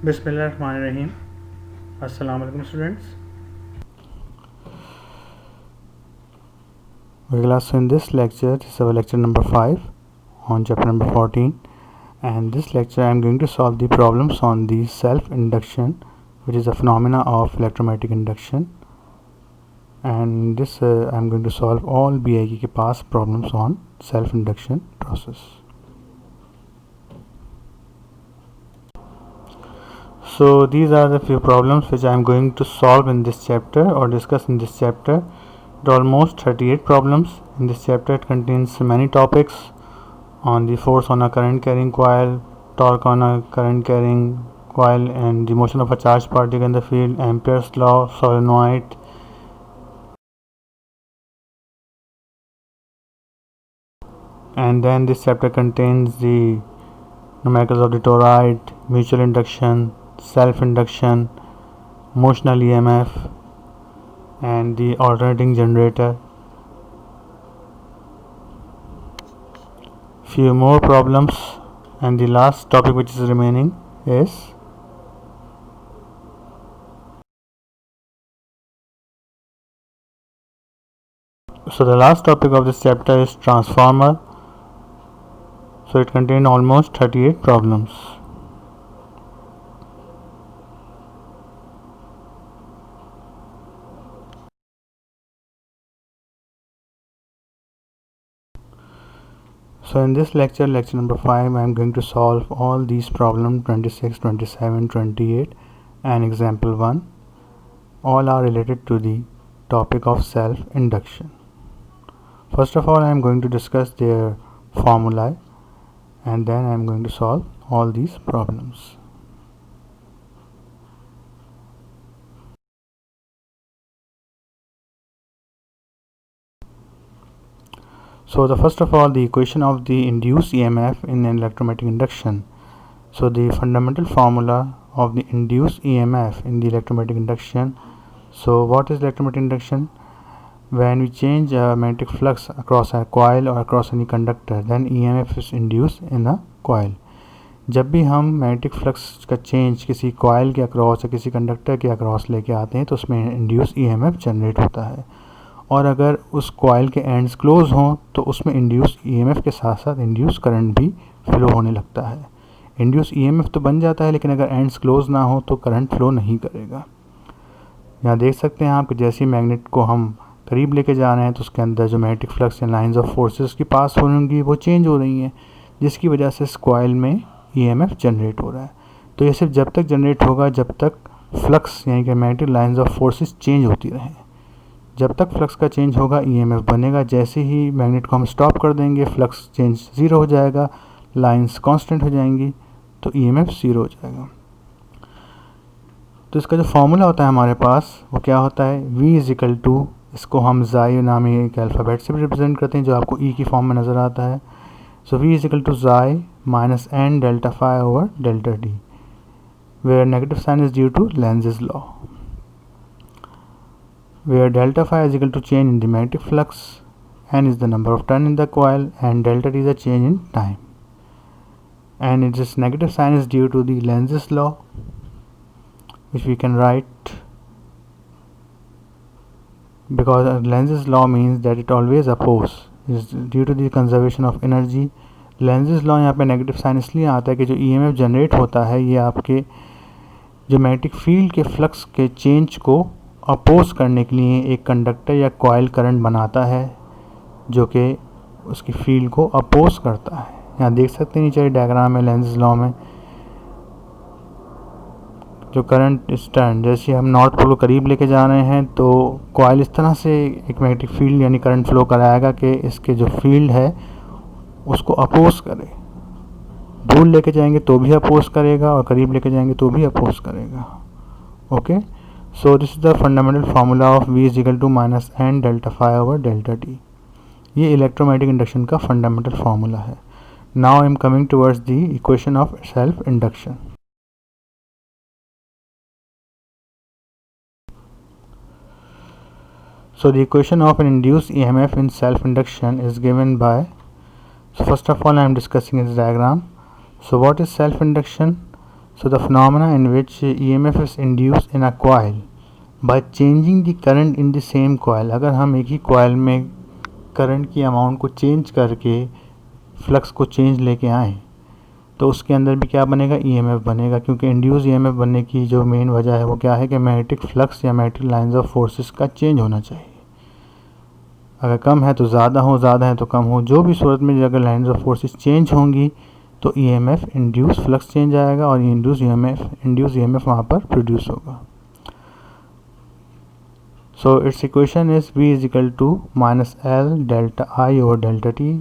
बिस्मिल्लाहिर्रहमानिर्रहीम। अस्सलाम वालेकुम students. So in this lecture, this is our lecture number 5 on chapter number 14, and this lecture I am going to solve the problems on the self-induction, which is a phenomena of electromagnetic induction, and this I am going to solve all BIK के past problems on self-induction process. So these are the few problems which I am going to solve in this chapter or discuss in this chapter. There are almost 38 problems in this chapter. It contains many topics on the force on a current carrying coil, torque on a current carrying coil, and the motion of a charged particle in the field, Ampere's law, solenoid, and then this chapter contains the numericals of the toroid, mutual induction, self-induction, motional EMF, and the alternating generator. Few more problems, and the last topic which is remaining is the last topic of this chapter is transformer. So it contains almost 38 problems. So in this lecture number 5, I am going to solve all these problems 26, 27, 28 and example 1. All are related to the topic of self-induction. First of all, I am going to discuss their formulae, and then I am going to solve all these problems. So the first of all, the equation of the induced EMF in electromagnetic induction. So the fundamental formula of the induced EMF in the electromagnetic induction. So what is electromagnetic induction? When we change a magnetic flux across a coil or across any conductor, then EMF is induced in a coil. जब भी हम magnetic flux का change किसी coil के across या किसी conductor के across लेके आते हैं तो उसमें इंड्यूस EMF जनरेट होता है, और अगर उस कॉइल के एंड्स क्लोज हों तो उसमें इंड्यूस EMF के साथ साथ इंड्यूस करंट भी फ्लो होने लगता है. इंड्यूस EMF तो बन जाता है, लेकिन अगर एंड्स क्लोज ना हो तो करंट फ्लो नहीं करेगा. यहाँ देख सकते हैं आप कि जैसे ही मैग्नेट को हम करीब लेके जा रहे हैं तो उसके अंदर जो मैग्नेटिक फ्लक्स या लाइंस ऑफ फोर्सेस की पास होंगी वो चेंज हो रही हैं, जिसकी वजह से इस कॉइल में EMF जनरेट हो रहा है. तो ये सिर्फ जब तक जनरेट होगा जब तक फ्लक्स यानी कि magnetic lines of forces change होती रहें. जब तक फ्लक्स का चेंज होगा EMF बनेगा. जैसे ही मैग्नेट को हम स्टॉप कर देंगे फ्लक्स चेंज ज़ीरो हो जाएगा, लाइंस कांस्टेंट हो जाएंगी, तो EMF ज़ीरो हो जाएगा. तो इसका जो फॉर्मूला होता है हमारे पास वो क्या होता है? V इज इक्वल टू, इसको हम ज़ाई नामी एक अल्फ़ाबेट से भी रिप्रेजेंट करते हैं जो आपको E की फॉर्म में नज़र आता है. So V is equal to xi minus n delta phi over delta d, where negative sign is due to Lenz's law, where delta phi is equal to change in the magnetic flux, n is the number of turn in the coil, and delta t is the change in time. And this negative sign is due to the Lenz's law, which we can write because Lenz's law means that it always opposes, is due to the conservation of energy. Lenz's law यहाँ पे negative sign इसलिए आता है कि जो EMF generate होता है ये आपके जो मैग्नेटिक फील्ड के फ्लक्स के चेंज को अपोज करने के लिए एक कंडक्टर या कॉइल करंट बनाता है जो कि उसकी फील्ड को अपोज करता है. यहाँ देख सकते हैं नीचे डायग्राम में लेंज़'s लॉ में जो करंट इस टर्न, जैसे हम नॉर्थ पोल को करीब लेके जा रहे हैं तो कॉइल इस तरह से एक मैग्नेटिक फील्ड यानी करंट फ्लो कराएगा कि इसके जो फील्ड है उसको अपोज करे. दूर लेके जाएंगे तो भी अपोज करेगा और करीब लेके जाएंगे तो भी अपोज करेगा. Okay, so this is the fundamental formula of V is equal to minus n delta phi over delta t. ये इलेक्ट्रोमैग्नेटिक इंडक्शन का फंडामेंटल फार्मूला है. Now I am coming towards the equation of self induction. So the equation of an induced EMF in self induction is given by, so first of all I am discussing its diagram. So what is self induction? So the phenomena in which EMF is induced in a coil by changing the current in the same coil, अगर हम एक ही coil में current की amount को change करके flux को change लेके आए तो उसके अंदर भी क्या बनेगा, ईएमएफ बनेगा, क्योंकि इंड्यूस ईएमएफ बनने की जो मेन वजह है वो क्या है कि मैग्नेटिक फ्लक्स या मैग्नेटिक लाइंस ऑफ फोर्सेस का चेंज होना चाहिए। अगर कम है तो ज़्यादा हो, ज़्यादा है तो कम हो, जो भी सूरत में अगर लाइंस ऑफ फोर्सेस चेंज होंगी तो ईएमएफ इंड्यूस फ्लक्स चेंज आएगा और इंड्यूस ईएमएफ वहाँ पर प्रोड्यूस होगा। So it's equation is V is equal to minus L delta I over delta T.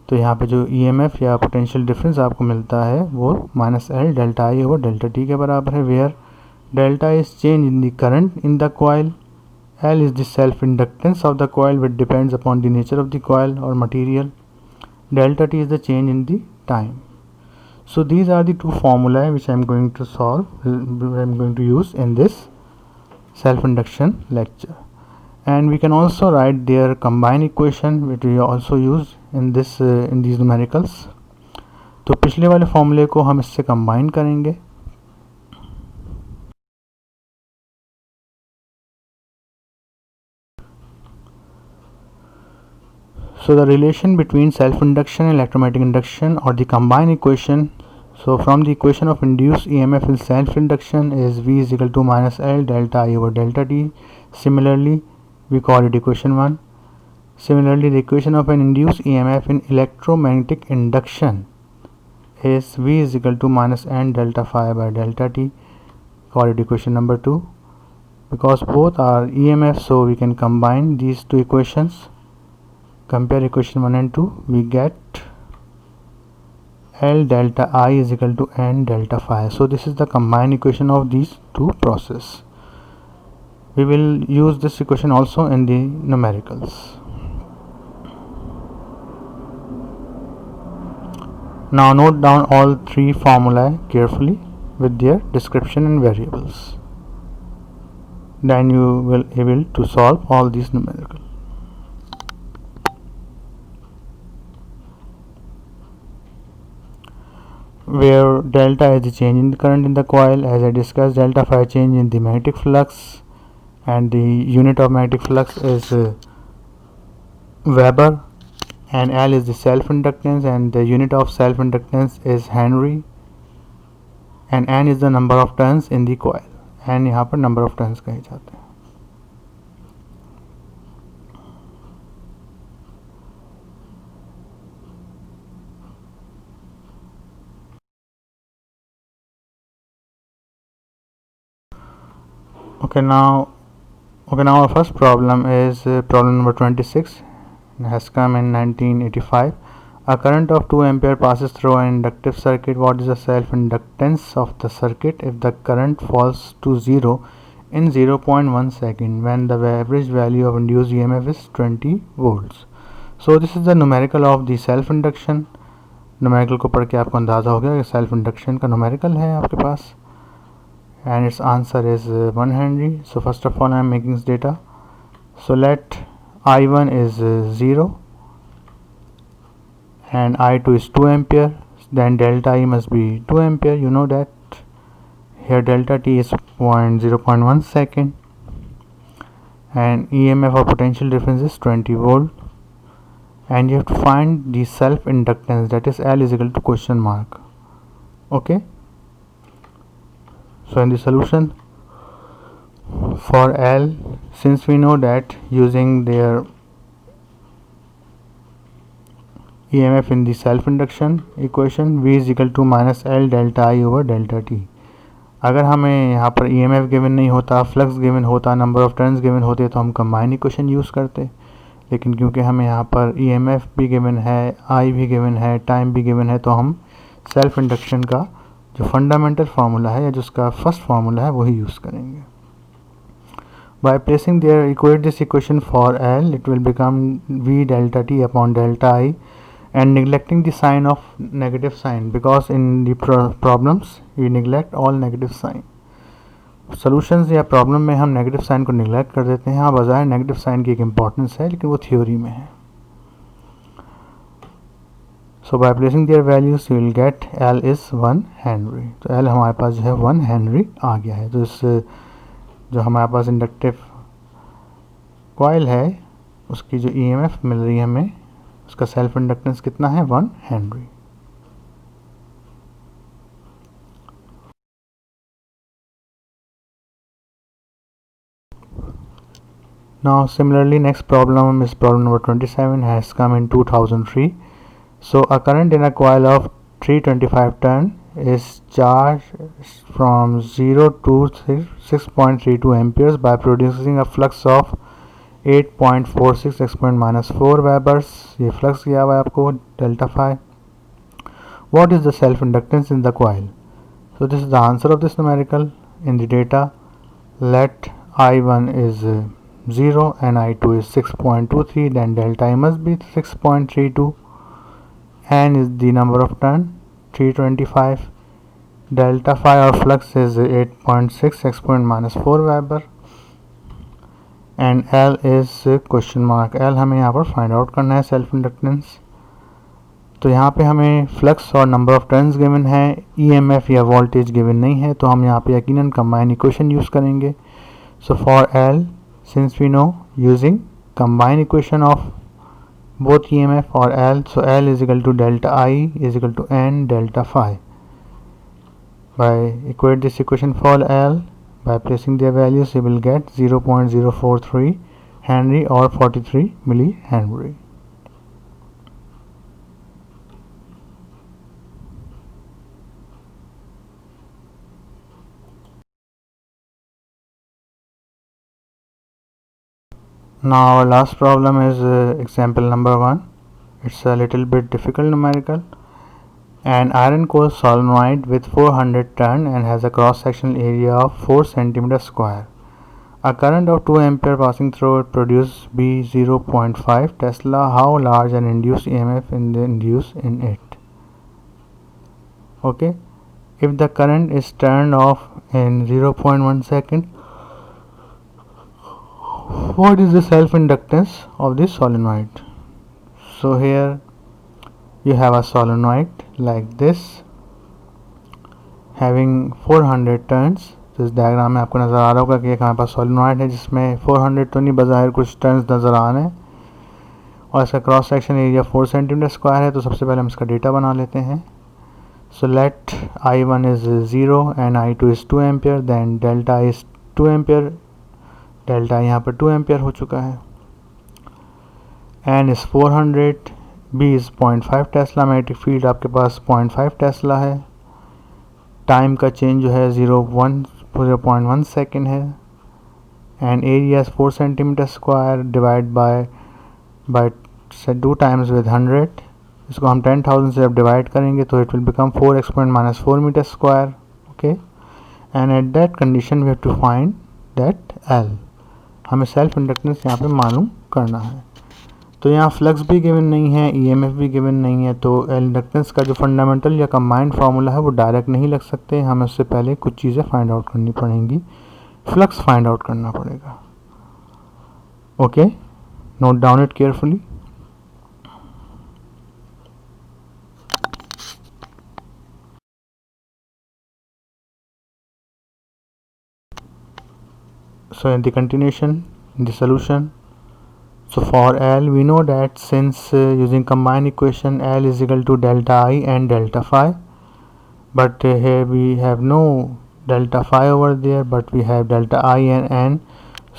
तो यहाँ पे जो ईएमएफ या पोटेंशियल डिफरेंस आपको मिलता है वो minus L delta I over delta T के बराबर है, where delta is change in the current in the coil, L is the self inductance of the coil which depends upon the nature of the coil or material, delta T is the change in the time. So these are the two formulae which I am going to solve, I am going to use in this self induction lecture, and we can also write their combined equation which we also use in this in these numericals. तो पिछले वाले फॉर्मूले को हम इससे combine करेंगे। So the relation between self-induction and electromagnetic induction, or the combined equation, so from the equation of induced EMF in self-induction is V is equal to minus L delta I over delta T. Similarly, we call it equation 1. Similarly, the equation of an induced EMF in electromagnetic induction is V is equal to minus N delta phi by delta T. Call it equation number 2. Because both are EMF, so we can combine these two equations. Compare equation 1 and 2, we get L delta I is equal to N delta phi. So this is the combined equation of these two processes. We will use this equation also in the numericals. Now note down all three formulae carefully with their description and variables. Then you will be able to solve all these numericals. Where delta is the change in the current in the coil, as I discussed, delta phi change in the magnetic flux, and the unit of magnetic flux is Weber, and L is the self inductance, and the unit of self inductance is Henry, and N is the number of turns in the coil, N यहाँ पर number of turns कहे जाते हैं। Okay, now our first problem is problem number 26. It has come in 1985. A current of 2 ampere passes through an inductive circuit. What is the self inductance of the circuit if the current falls to 0 in 0.1 second when the average value of induced EMF is 20 volts? So this is the numerical of the self induction. Numerical को पढ़ के आपको अंदाज़ा हो गया कि self induction का numerical है आपके पास, and its answer is 1 Henry. So first of all I am making this data. So let I1 is 0 and I2 is 2 ampere, then delta I must be 2 ampere. You know that here delta T is 0.1 second, and EMF or potential difference is 20 volt, and you have to find the self inductance, that is L is equal to question mark. Okay, so in the solution for L, since we know that using their EMF in the self induction equation, V is equal to minus L delta I over delta T. अगर हमें यहाँ पर EMF given नहीं होता, flux given होता, number of turns given होते तो हम कंबाइन इक्वेशन यूज़ करते, लेकिन क्योंकि हमें यहाँ पर EMF भी गिवन है, I भी गिवन है, टाइम भी गिवन है, तो हम सेल्फ इंडक्शन का जो फंडामेंटल फार्मूला है या जिसका फर्स्ट फार्मूला है वही यूज़ करेंगे। By placing there, equate this equation for L, it will become V delta T upon delta I, and neglecting the sign of negative sign, because in the problems we neglect all negative sign. Solutions या problem में हम negative sign को neglect कर देते हैं। हाँ, बजाय negative sign की एक इम्पॉर्टेंस है, लेकिन वो थ्योरी में है। So by placing their values you will get L is 1 Henry. तो L हमारे पास जो है 1 Henry आ गया है. तो इस जो हमारे पास इंडक्टिव कॉइल है उसकी जो EMF मिल रही है हमें, उसका सेल्फ इंडक्टेंस कितना है, 1 Henry. Now similarly, next problem is problem number 27 has come in 2003. So a current in a coil of 325 turn is charged from 0 to 6.32 amperes by producing a flux of 8.46 exponent minus 4 webers. ये flux दिया हुआ है आपको delta phi. What is the self inductance in the coil? So this is the answer of this numerical. In the data, let I1 is 0 and I2 is 6.23, then delta I must be 6.32. N is the number of turn, 325. Delta phi or flux is 8.6 exponent minus 4 Weber. And L is question mark. L हमें यहाँ पर find out करना है self inductance. तो यहाँ पे हमें flux और नंबर ऑफ टर्न्स गिवन है, EMF या वोल्टेज गिवन नहीं है, तो हम यहाँ पे यकीनन कंबाइन इक्वेशन यूज़ करेंगे. So for L, since we know using combine equation of both EMF or L, so L is equal to delta I is equal to N delta phi. By equate this equation for L, by placing their values, we will get 0.043 Henry or 43 millihenry. Now our last problem is example number 1. It's a little bit difficult numerical. An iron core solenoid with 400 turn and has a cross sectional area of 4 cm square. A current of 2 ampere passing through it produces B 0.5 Tesla. How large an induced EMF induced in it? Okay, if the current is turned off in 0.1 second, what is the self inductance of this solenoid? So here you have a solenoid like this having 400 turns. तो इस diagram में आपको नज़र आ रहा होगा कि एक हमारे पास सोलिनॉइड है जिसमें 400 तो नहीं, बज़ाहिर कुछ टर्न्स नज़र आ रहे हैं, और इसका cross section area 4 centimetre square है. तो सबसे पहले हम इसका डेटा बना लेते हैं. So let I1 is 0 and I2 is 2 ampere, then delta is 2 ampere. Delta यहाँ पर 2 एम्पियर हो चुका है. N is 400, B is 0.5 tesla. Magnetic field आपके पास 0.5 टेस्ला है. टाइम का चेंज जो है 0.1 सेकेंड है. And area 4 centimetre square divide by 2 times with 100. इसको हम 10,000 से जब डिवाइड करेंगे तो it will become 4 exponent minus 4 metre square. Okay, and at that condition we have to find that L. हमें सेल्फ इंडक्टेंस यहाँ पे मालूम करना है. तो यहाँ फ्लक्स भी गिवन नहीं है, EMF भी गिवन नहीं है, तो इंडक्टेंस का जो फंडामेंटल या कंबाइंड फार्मूला है वो डायरेक्ट नहीं लग सकते. हमें उससे पहले कुछ चीज़ें फाइंड आउट करनी पड़ेंगी. फ्लक्स फाइंड आउट करना पड़ेगा. Okay, note down it carefully. So in the continuation, in the solution, so for L we know that since using combined equation L is equal to delta I and delta phi, but here we have no delta phi over there, but we have delta I and N.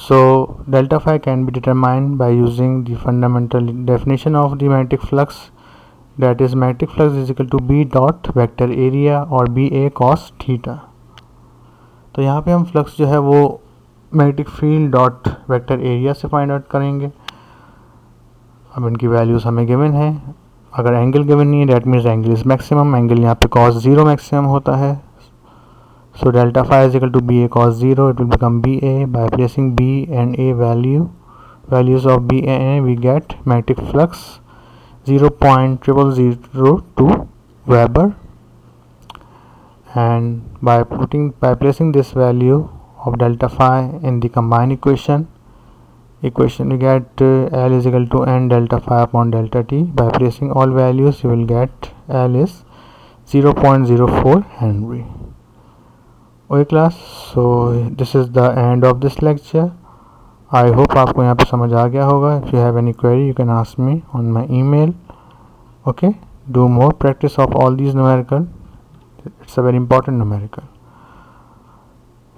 So delta phi can be determined by using the fundamental definition of the magnetic flux, that is magnetic flux is equal to B dot vector area or BA cos theta. तो यहाँ पे हम flux जो है वो magnetic field dot vector area से find out करेंगे. अब इनकी वैल्यूज़ हमें गिवन है. अगर एंगल गिवन नहीं है that means angle is maximum. Angle यहाँ पे cos 0 मैक्सिमम होता है. So delta phi is equal to B A cos 0. It will become B A. By placing B and A values of B and A we get magnetic flux 0.0002 Weber. And by placing this value of delta phi in the combined equation, equation. You get L is equal to n delta phi upon delta t. By placing all values, you will get L is 0.04 Henry. Okay class, so this is the end of this lecture. I hope आपको यहाँ पे समझ आ गया होगा. If you have any query, you can ask me on my email. Okay, do more practice of all these numerical. It's a very important numerical.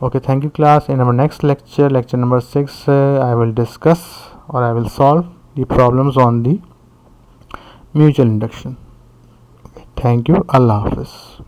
Okay, thank you class. In our next lecture, lecture number 6, I will discuss or I will solve the problems on the mutual induction. Thank you. Allah Hafiz.